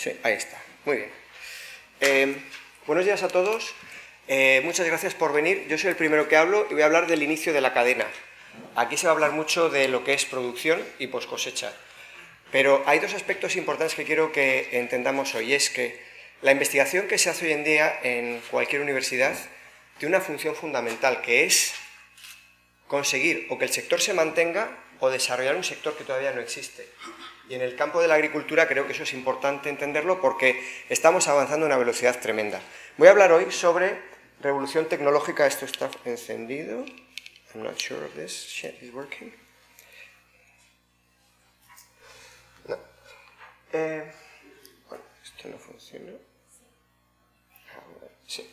Sí, ahí está. Muy bien. Buenos días a todos. Muchas gracias por venir. Yo soy el primero que hablo y voy a hablar del inicio de la cadena. Aquí se va a hablar mucho de lo que es producción y poscosecha. Pero hay dos aspectos importantes que quiero que entendamos hoy. Es que la investigación que se hace hoy en día en cualquier universidad tiene una función fundamental, que es conseguir o que el sector se mantenga o desarrollar un sector que todavía no existe. Y en el campo de la agricultura creo que eso es importante entenderlo porque estamos avanzando a una velocidad tremenda. Voy a hablar hoy sobre revolución tecnológica. Esto está encendido. I'm not sure if this shit is working. No. Bueno, esto no funciona. Sí.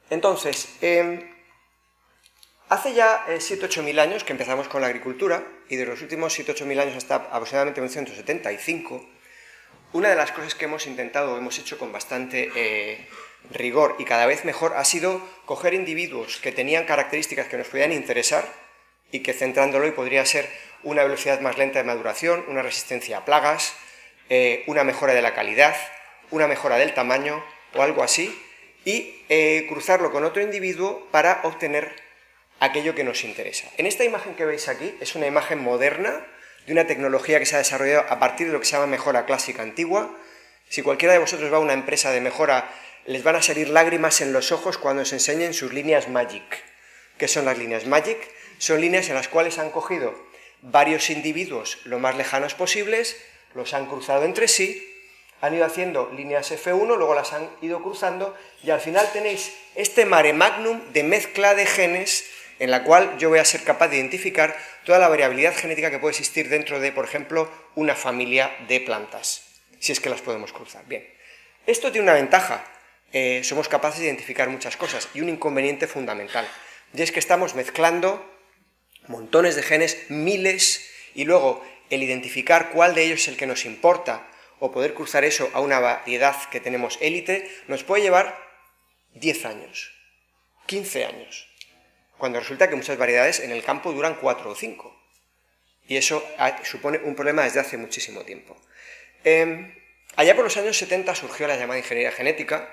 Entonces, hace ya 7-8 mil años que empezamos con la agricultura, y de los últimos 7-8 mil años hasta aproximadamente 1975, una de las cosas que hemos intentado, hemos hecho con bastante rigor y cada vez mejor, ha sido coger individuos que tenían características que nos podían interesar y que, centrándolo, podría ser una velocidad más lenta de maduración, una resistencia a plagas, una mejora de la calidad, una mejora del tamaño o algo así, y cruzarlo con otro individuo para obtener aquello que nos interesa. En esta imagen que veis aquí es una imagen moderna de una tecnología que se ha desarrollado a partir de lo que se llama mejora clásica antigua. Si cualquiera de vosotros va a una empresa de mejora, les van a salir lágrimas en los ojos cuando os enseñen sus líneas Magic. ¿Qué son las líneas Magic? Son líneas en las cuales han cogido varios individuos lo más lejanos posibles, los han cruzado entre sí, han ido haciendo líneas F1, luego las han ido cruzando y al final tenéis este mare magnum de mezcla de genes en la cual yo voy a ser capaz de identificar toda la variabilidad genética que puede existir dentro de, por ejemplo, una familia de plantas, si es que las podemos cruzar. Bien, esto tiene una ventaja, somos capaces de identificar muchas cosas, y un inconveniente fundamental, y es que estamos mezclando montones de genes, miles, y luego el identificar cuál de ellos es el que nos importa, o poder cruzar eso a una variedad que tenemos élite, nos puede llevar 10 años, 15 años, cuando resulta que muchas variedades en el campo duran 4 o 5. Y eso supone un problema desde hace muchísimo tiempo. Allá por los años 70 surgió la llamada ingeniería genética.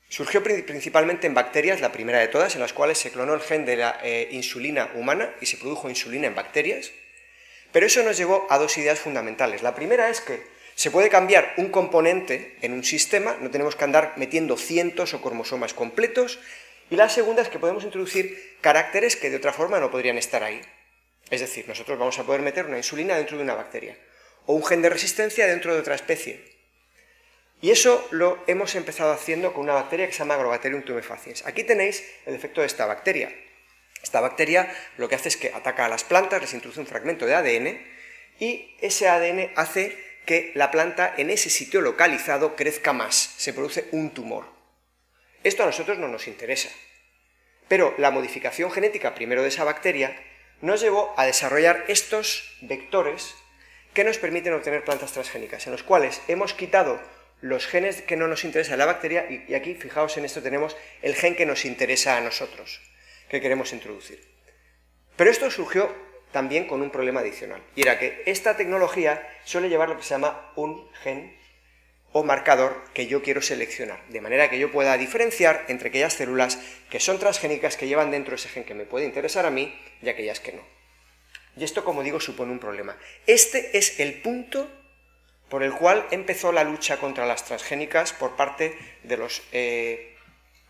Surgió principalmente en bacterias, la primera de todas, en las cuales se clonó el gen de la insulina humana y se produjo insulina en bacterias. Pero eso nos llevó a dos ideas fundamentales. La primera es que se puede cambiar un componente en un sistema, no tenemos que andar metiendo cientos o cromosomas completos. Y la segunda es que podemos introducir caracteres que de otra forma no podrían estar ahí. Es decir, nosotros vamos a poder meter una insulina dentro de una bacteria, o un gen de resistencia dentro de otra especie. Y eso lo hemos empezado haciendo con una bacteria que se llama Agrobacterium tumefaciens. Aquí tenéis el efecto de esta bacteria. Esta bacteria lo que hace es que ataca a las plantas, les introduce un fragmento de ADN, y ese ADN hace que la planta en ese sitio localizado crezca más, se produce un tumor. Esto a nosotros no nos interesa, pero la modificación genética primero de esa bacteria nos llevó a desarrollar estos vectores que nos permiten obtener plantas transgénicas, en los cuales hemos quitado los genes que no nos interesan en la bacteria, y aquí, fijaos en esto, tenemos el gen que nos interesa a nosotros, que queremos introducir. Pero esto surgió también con un problema adicional, y era que esta tecnología suele llevar lo que se llama un gen o marcador que yo quiero seleccionar, de manera que yo pueda diferenciar entre aquellas células que son transgénicas, que llevan dentro ese gen que me puede interesar a mí, y aquellas que no. Y esto, como digo, supone un problema. Este es el punto por el cual empezó la lucha contra las transgénicas por parte de los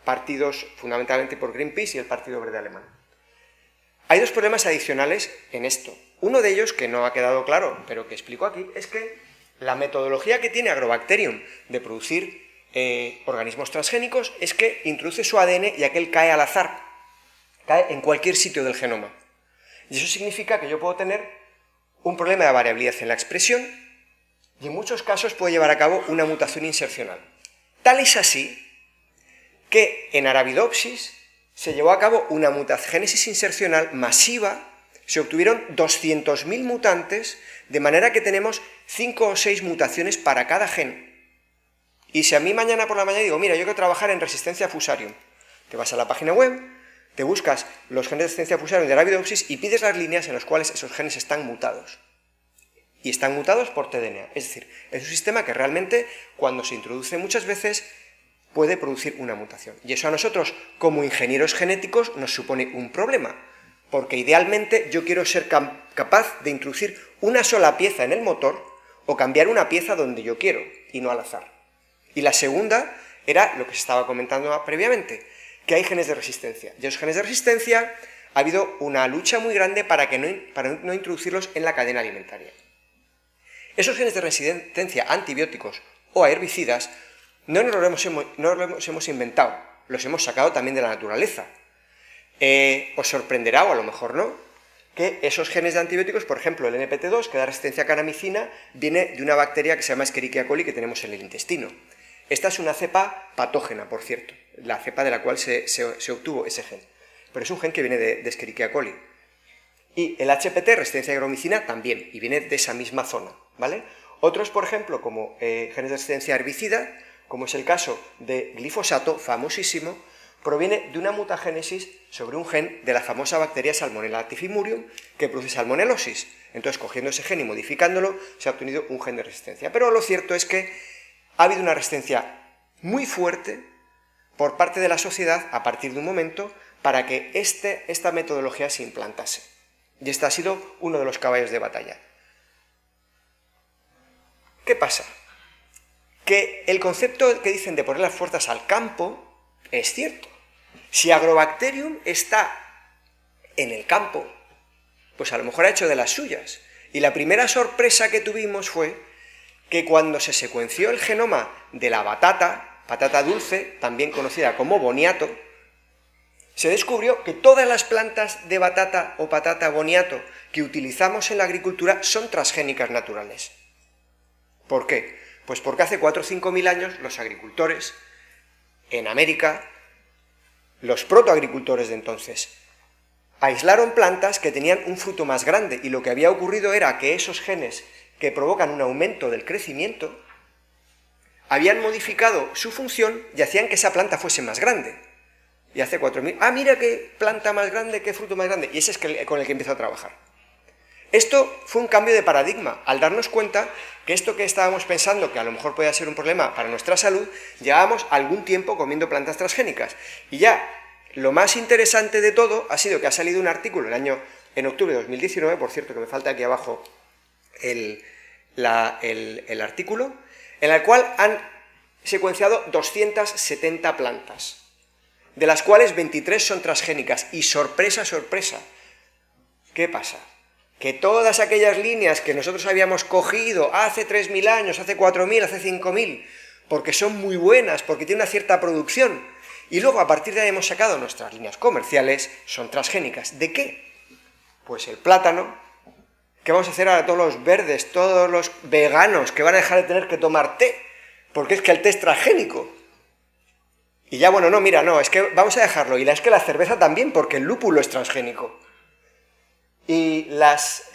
partidos, fundamentalmente por Greenpeace y el Partido Verde Alemán. Hay dos problemas adicionales en esto. Uno de ellos, que no ha quedado claro, pero que explico aquí, es que la metodología que tiene Agrobacterium de producir organismos transgénicos es que introduce su ADN y aquel cae al azar, cae en cualquier sitio del genoma. Y eso significa que yo puedo tener un problema de variabilidad en la expresión y en muchos casos puedo llevar a cabo una mutación insercional. Tal es así que en Arabidopsis se llevó a cabo una mutagénesis insercional masiva. Se obtuvieron 200.000 mutantes, de manera que tenemos 5 o 6 mutaciones para cada gen. Y si a mí mañana por la mañana digo, mira, yo quiero trabajar en resistencia a Fusarium, te vas a la página web, te buscas los genes de resistencia a Fusarium de Arabidopsis y pides las líneas en las cuales esos genes están mutados. y están mutados por tDNA. Es decir, es un sistema que realmente, cuando se introduce muchas veces, puede producir una mutación. Y eso a nosotros, como ingenieros genéticos, nos supone un problema, porque idealmente yo quiero ser capaz de introducir una sola pieza en el motor o cambiar una pieza donde yo quiero, y no al azar. Y la segunda era lo que se estaba comentando previamente, que hay genes de resistencia. Y esos genes de resistencia ha habido una lucha muy grande para no introducirlos en la cadena alimentaria. Esos genes de resistencia a antibióticos o a herbicidas no los hemos inventado, los hemos sacado también de la naturaleza. Os sorprenderá, o a lo mejor no, que esos genes de antibióticos, por ejemplo el NPT2, que da resistencia a caramicina, viene de una bacteria que se llama Escherichia coli que tenemos en el intestino. Esta es una cepa patógena, por cierto, la cepa de la cual se obtuvo ese gen. Pero es un gen que viene de Escherichia coli. Y el HPT, resistencia a agromicina, también, y viene de esa misma zona, ¿vale? Otros, por ejemplo, como genes de resistencia a herbicida, como es el caso de glifosato, famosísimo, proviene de una mutagénesis sobre un gen de la famosa bacteria Salmonella lactifimurium, que produce salmonelosis. Entonces, cogiendo ese gen y modificándolo, se ha obtenido un gen de resistencia. Pero lo cierto es que ha habido una resistencia muy fuerte por parte de la sociedad a partir de un momento para que esta metodología se implantase. Y este ha sido uno de los caballos de batalla. ¿Qué pasa? Que el concepto que dicen de poner las fuerzas al campo es cierto. Si Agrobacterium está en el campo, pues a lo mejor ha hecho de las suyas. Y la primera sorpresa que tuvimos fue que cuando se secuenció el genoma de la patata dulce, también conocida como boniato, se descubrió que todas las plantas de batata o patata boniato que utilizamos en la agricultura son transgénicas naturales. ¿Por qué? Pues porque hace 4 o 5 mil años los agricultores en América, los protoagricultores de entonces, aislaron plantas que tenían un fruto más grande, y lo que había ocurrido era que esos genes que provocan un aumento del crecimiento habían modificado su función y hacían que esa planta fuese más grande. Y hace 4.000... ¡Ah, mira qué planta más grande, qué fruto más grande! Y ese es con el que empezó a trabajar. Esto fue un cambio de paradigma, al darnos cuenta que esto que estábamos pensando, que a lo mejor podía ser un problema para nuestra salud, llevábamos algún tiempo comiendo plantas transgénicas. Y ya, lo más interesante de todo ha sido que ha salido un artículo en octubre de 2019, por cierto, que me falta aquí abajo el artículo, en el cual han secuenciado 270 plantas, de las cuales 23 son transgénicas. Y sorpresa, sorpresa, ¿qué pasa? Que todas aquellas líneas que nosotros habíamos cogido hace 3.000 años, hace 4.000, hace 5.000, porque son muy buenas, porque tienen una cierta producción, y luego a partir de ahí hemos sacado nuestras líneas comerciales, son transgénicas. ¿De qué? Pues el plátano. ¿Qué vamos a hacer ahora todos los verdes, todos los veganos que van a dejar de tener que tomar té? Porque es que el té es transgénico. Y ya, bueno, no, mira, no, es que vamos a dejarlo. Y es que la cerveza también, porque el lúpulo es transgénico. Y las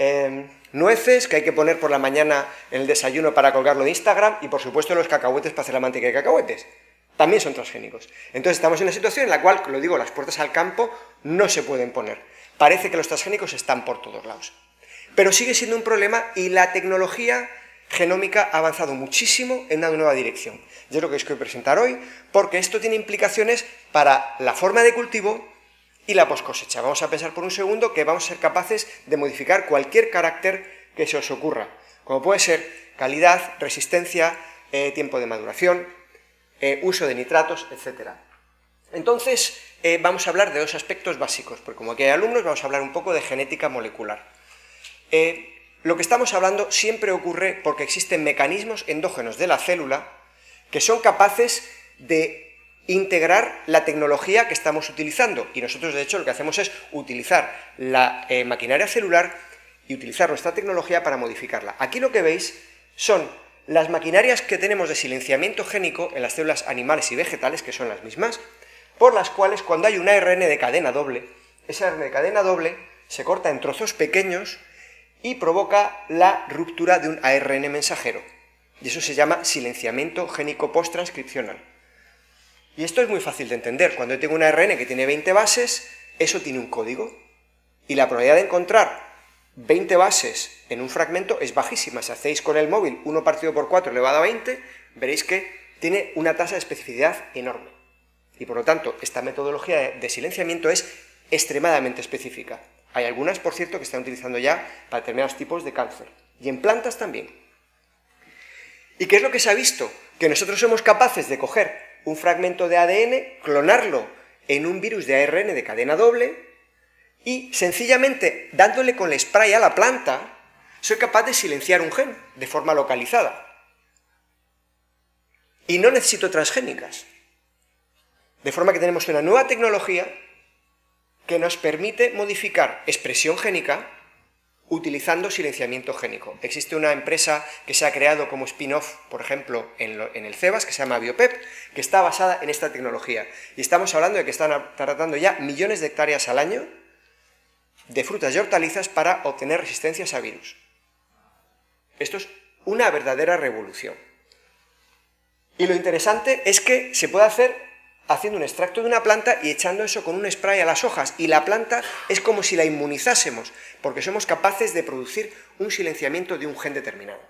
nueces que hay que poner por la mañana en el desayuno para colgarlo de Instagram, y por supuesto los cacahuetes para hacer la manteca de cacahuetes, también son transgénicos. Entonces estamos en una situación en la cual, lo digo, las puertas al campo no se pueden poner. Parece que los transgénicos están por todos lados. Pero sigue siendo un problema, y la tecnología genómica ha avanzado muchísimo en una nueva dirección. Yo es lo que os quiero presentar hoy, porque esto tiene implicaciones para la forma de cultivo y la poscosecha. Vamos a pensar por un segundo que vamos a ser capaces de modificar cualquier carácter que se os ocurra, como puede ser calidad, resistencia, tiempo de maduración, uso de nitratos, etc. Entonces, vamos a hablar de dos aspectos básicos, porque como aquí hay alumnos, vamos a hablar un poco de genética molecular. Lo que estamos hablando siempre ocurre porque existen mecanismos endógenos de la célula que son capaces de integrar la tecnología que estamos utilizando, y nosotros de hecho lo que hacemos es utilizar la maquinaria celular y utilizar nuestra tecnología para modificarla. Aquí lo que veis son las maquinarias que tenemos de silenciamiento génico en las células animales y vegetales, que son las mismas, por las cuales cuando hay un ARN de cadena doble, ese ARN de cadena doble se corta en trozos pequeños y provoca la ruptura de un ARN mensajero. Y eso se llama silenciamiento génico posttranscripcional. Y esto es muy fácil de entender. Cuando yo tengo un ARN que tiene 20 bases, eso tiene un código. Y la probabilidad de encontrar 20 bases en un fragmento es bajísima. Si hacéis con el móvil 1 partido por 4 elevado a 20, veréis que tiene una tasa de especificidad enorme. Y por lo tanto, esta metodología de silenciamiento es extremadamente específica. Hay algunas, por cierto, que están utilizando ya para determinados tipos de cáncer. Y en plantas también. ¿Y qué es lo que se ha visto? Que nosotros somos capaces de coger un fragmento de ADN, clonarlo en un virus de ARN de cadena doble, y sencillamente, dándole con el spray a la planta, soy capaz de silenciar un gen de forma localizada. Y no necesito transgénicas. De forma que tenemos una nueva tecnología que nos permite modificar expresión génica utilizando silenciamiento génico. Existe una empresa que se ha creado como spin-off, por ejemplo, en el CEBAS, que se llama Biopep, que está basada en esta tecnología. Y estamos hablando de que están tratando ya millones de hectáreas al año de frutas y hortalizas para obtener resistencias a virus. Esto es una verdadera revolución. Y lo interesante es que se puede hacer haciendo un extracto de una planta y echando eso con un spray a las hojas, y la planta es como si la inmunizásemos, porque somos capaces de producir un silenciamiento de un gen determinado.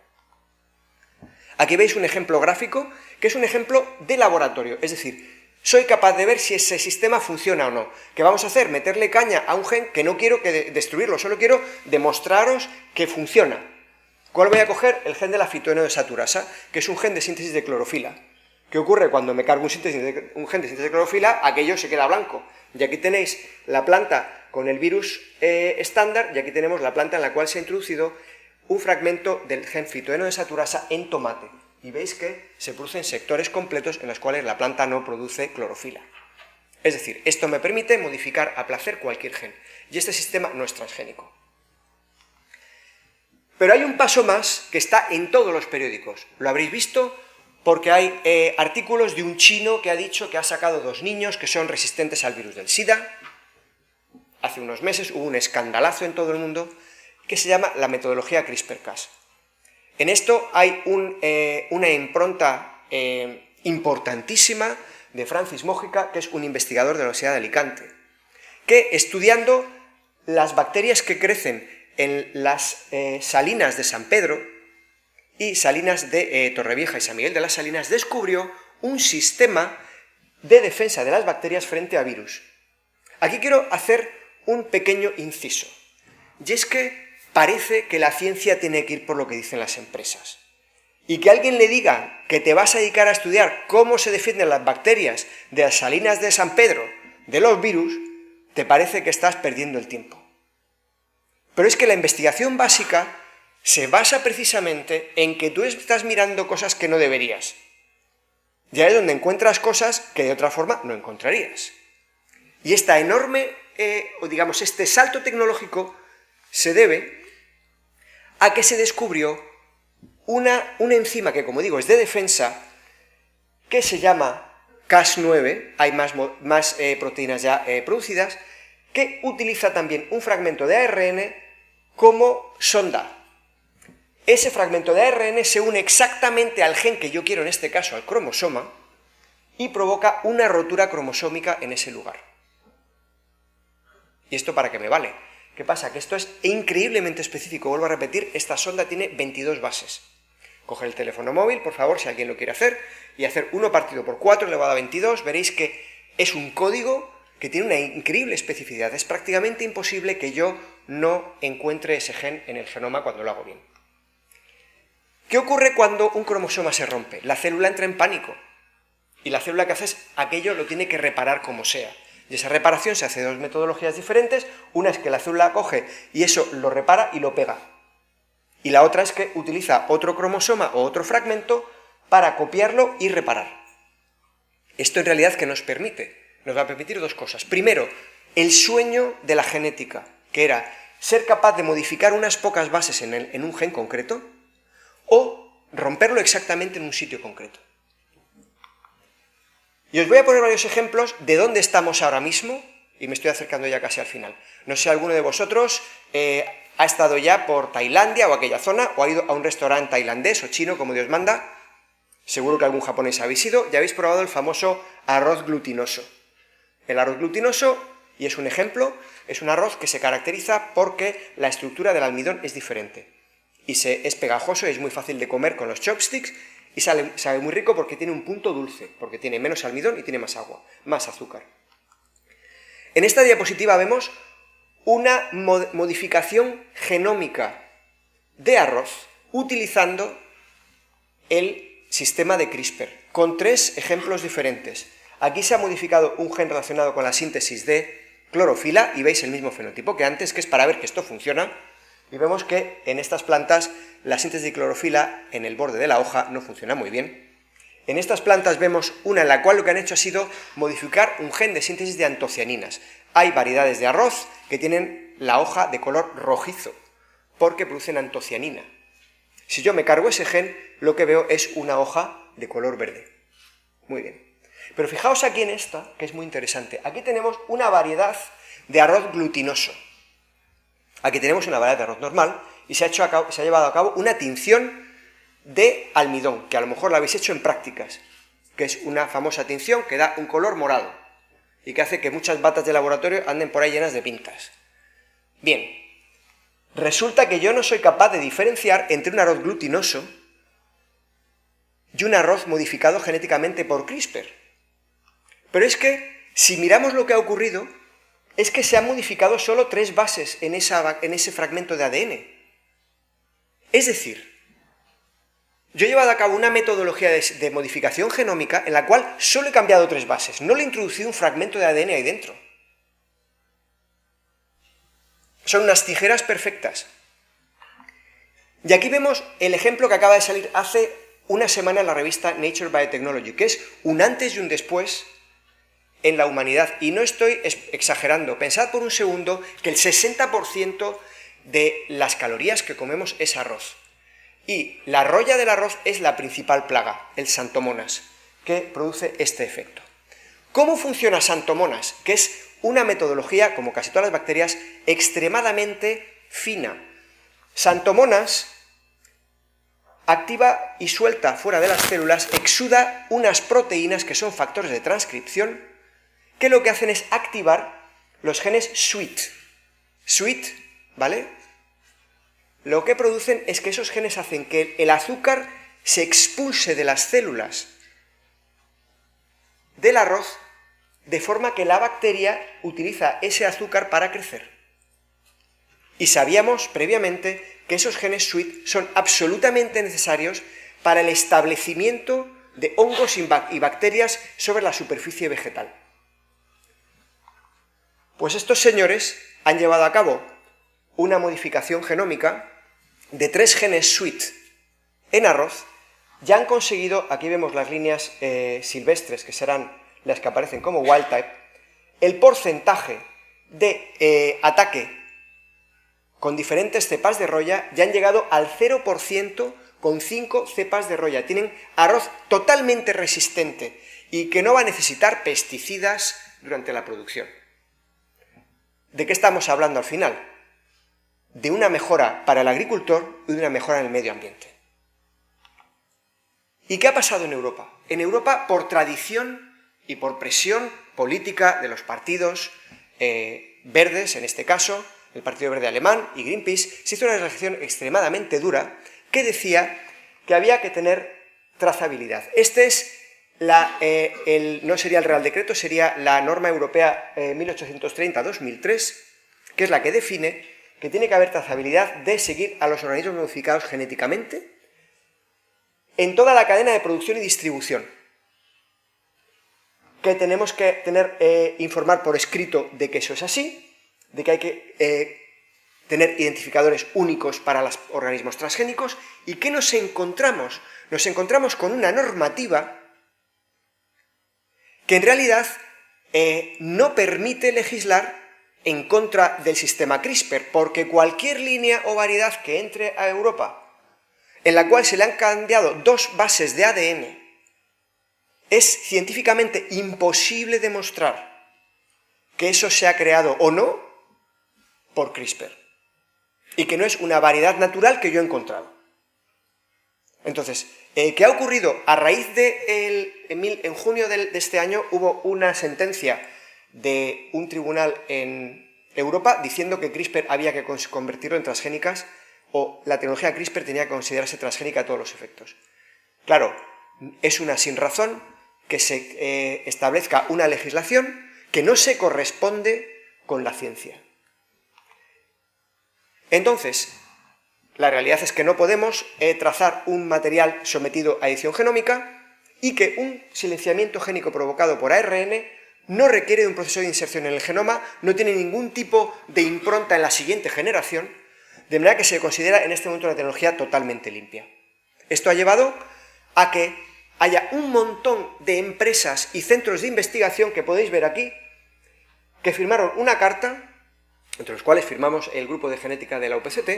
Aquí veis un ejemplo gráfico, que es un ejemplo de laboratorio, es decir, soy capaz de ver si ese sistema funciona o no. ¿Qué vamos a hacer? Meterle caña a un gen que no quiero destruirlo, solo quiero demostraros que funciona. ¿Cuál voy a coger? El gen de la fitoenodesaturasa, que es un gen de síntesis de clorofila. ¿Qué ocurre cuando me cargo un gen de síntesis de clorofila? Aquello se queda blanco. Y aquí tenéis la planta con el virus estándar, y aquí tenemos la planta en la cual se ha introducido un fragmento del gen fitoenodesaturasa en tomate. Y veis que se producen sectores completos en los cuales la planta no produce clorofila. Es decir, esto me permite modificar a placer cualquier gen. Y este sistema no es transgénico. Pero hay un paso más que está en todos los periódicos. Lo habréis visto porque hay artículos de un chino que ha dicho que ha sacado 2 niños que son resistentes al virus del SIDA. Hace unos meses hubo un escandalazo en todo el mundo que se llama la metodología CRISPR-Cas. En esto hay una impronta importantísima de Francis Mójica, que es un investigador de la Universidad de Alicante, que estudiando las bacterias que crecen en las salinas de San Pedro y salinas de Torrevieja y San Miguel de las Salinas, descubrió un sistema de defensa de las bacterias frente a virus. Aquí quiero hacer un pequeño inciso, y es que parece que la ciencia tiene que ir por lo que dicen las empresas. Y que alguien le diga que te vas a dedicar a estudiar cómo se defienden las bacterias de las salinas de San Pedro de los virus, te parece que estás perdiendo el tiempo. Pero es que la investigación básica se basa precisamente en que tú estás mirando cosas que no deberías. Ya es donde encuentras cosas que de otra forma no encontrarías. Y esta enorme, este salto tecnológico se debe a que se descubrió una enzima que, como digo, es de defensa, que se llama Cas9, hay más proteínas ya producidas, que utiliza también un fragmento de ARN como sonda. Ese fragmento de ARN se une exactamente al gen que yo quiero, en este caso al cromosoma, y provoca una rotura cromosómica en ese lugar. ¿Y esto para qué me vale? ¿Qué pasa? Que esto es increíblemente específico. Vuelvo a repetir, esta sonda tiene 22 bases. Coge el teléfono móvil, por favor, si alguien lo quiere hacer, y hacer 1 partido por 4 elevado a 22, veréis que es un código que tiene una increíble especificidad. Es prácticamente imposible que yo no encuentre ese gen en el genoma cuando lo hago bien. ¿Qué ocurre cuando un cromosoma se rompe? La célula entra en pánico, y la célula que hace es aquello lo tiene que reparar como sea. Y esa reparación se hace de 2 metodologías diferentes. Una es que la célula coge y eso lo repara y lo pega. Y la otra es que utiliza otro cromosoma o otro fragmento para copiarlo y reparar. Esto en realidad, ¿qué nos permite? Nos va a permitir 2 cosas. Primero, el sueño de la genética, que era ser capaz de modificar unas pocas bases en un gen concreto o romperlo exactamente en un sitio concreto. Y os voy a poner varios ejemplos de dónde estamos ahora mismo, y me estoy acercando ya casi al final. No sé si alguno de vosotros ha estado ya por Tailandia o aquella zona, o ha ido a un restaurante tailandés o chino, como Dios manda. Seguro que algún japonés habéis ido y habéis probado el famoso arroz glutinoso. El arroz glutinoso Y es un ejemplo, es un arroz que se caracteriza porque la estructura del almidón es diferente. Y es pegajoso y es muy fácil de comer con los chopsticks y sabe muy rico porque tiene un punto dulce, porque tiene menos almidón y tiene más agua, más azúcar. En esta diapositiva vemos una modificación genómica de arroz utilizando el sistema de CRISPR, con 3 ejemplos diferentes. Aquí se ha modificado un gen relacionado con la síntesis de clorofila y veis el mismo fenotipo que antes, que es para ver que esto funciona, y vemos que en estas plantas la síntesis de clorofila en el borde de la hoja no funciona muy bien. En estas plantas vemos una en la cual lo que han hecho ha sido modificar un gen de síntesis de antocianinas. Hay variedades de arroz que tienen la hoja de color rojizo, porque producen antocianina. Si yo me cargo ese gen, lo que veo es una hoja de color verde. Muy bien. Pero fijaos aquí en esta, que es muy interesante. Aquí tenemos una variedad de arroz glutinoso. Aquí tenemos una variedad de arroz normal y se ha llevado a cabo una tinción de almidón, que a lo mejor la habéis hecho en prácticas, que es una famosa tinción que da un color morado y que hace que muchas batas de laboratorio anden por ahí llenas de pintas. Bien, resulta que yo no soy capaz de diferenciar entre un arroz glutinoso y un arroz modificado genéticamente por CRISPR. Pero es que, si miramos lo que ha ocurrido, es que se han modificado solo 3 bases en ese fragmento de ADN. Es decir, yo he llevado a cabo una metodología de modificación genómica en la cual solo he cambiado 3 bases, no le he introducido un fragmento de ADN ahí dentro. Son unas tijeras perfectas. Y aquí vemos el ejemplo que acaba de salir hace una semana en la revista Nature Biotechnology, que es un antes y un después en la humanidad. Y no estoy exagerando. Pensad por un segundo que el 60% de las calorías que comemos es arroz. Y la roya del arroz es la principal plaga, el Xanthomonas, que produce este efecto. ¿Cómo funciona Xanthomonas? Que es una metodología, como casi todas las bacterias, extremadamente fina. Xanthomonas activa y suelta fuera de las células, exuda unas proteínas que son factores de transcripción, que lo que hacen es activar los genes SWEET. SWEET, ¿vale? Lo que producen es que esos genes hacen que el azúcar se expulse de las células del arroz, de forma que la bacteria utiliza ese azúcar para crecer. Y sabíamos previamente que esos genes SWEET son absolutamente necesarios para el establecimiento de hongos y bacterias sobre la superficie vegetal. Pues estos señores han llevado a cabo una modificación genómica de 3 genes SWEET en arroz. Ya han conseguido, aquí vemos las líneas silvestres, que serán las que aparecen como wild type, el porcentaje de ataque con diferentes cepas de roya ya han llegado al 0% con 5 cepas de roya. Tienen arroz totalmente resistente y que no va a necesitar pesticidas durante la producción. ¿De qué estamos hablando al final? De una mejora para el agricultor y de una mejora en el medio ambiente. ¿Y qué ha pasado en Europa? En Europa, por tradición y por presión política de los partidos verdes, en este caso, el Partido Verde Alemán y Greenpeace, se hizo una legislación extremadamente dura que decía que había que tener trazabilidad. Este es no sería el Real Decreto, sería la norma europea 1830-2003, que es la que define que tiene que haber trazabilidad de seguir a los organismos modificados genéticamente en toda la cadena de producción y distribución, que tenemos que informar por escrito de que eso es así, de que hay que tener identificadores únicos para los organismos transgénicos. ¿Y qué nos encontramos? Nos encontramos con una normativa que en realidad no permite legislar en contra del sistema CRISPR, porque cualquier línea o variedad que entre a Europa en la cual se le han cambiado 2 bases de ADN, es científicamente imposible demostrar que eso se ha creado o no por CRISPR, y que no es una variedad natural que yo he encontrado. Entonces, ¿qué ha ocurrido? A raíz de en junio de este año hubo una sentencia de un tribunal en Europa diciendo que CRISPR había que convertirlo en transgénicas, o la tecnología CRISPR tenía que considerarse transgénica a todos los efectos. Claro, es una sinrazón que se establezca una legislación que no se corresponde con la ciencia. Entonces, la realidad es que no podemos trazar un material sometido a edición genómica y que un silenciamiento génico provocado por ARN no requiere de un proceso de inserción en el genoma, no tiene ningún tipo de impronta en la siguiente generación, de manera que se considera en este momento una tecnología totalmente limpia. Esto ha llevado a que haya un montón de empresas y centros de investigación que podéis ver aquí, que firmaron una carta, entre los cuales firmamos el grupo de genética de la UPCT,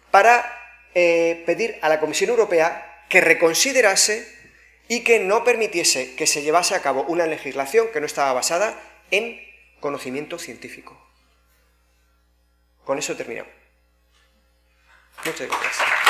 para pedir a la Comisión Europea que reconsiderase y que no permitiese que se llevase a cabo una legislación que no estaba basada en conocimiento científico. Con eso terminamos. Muchas gracias.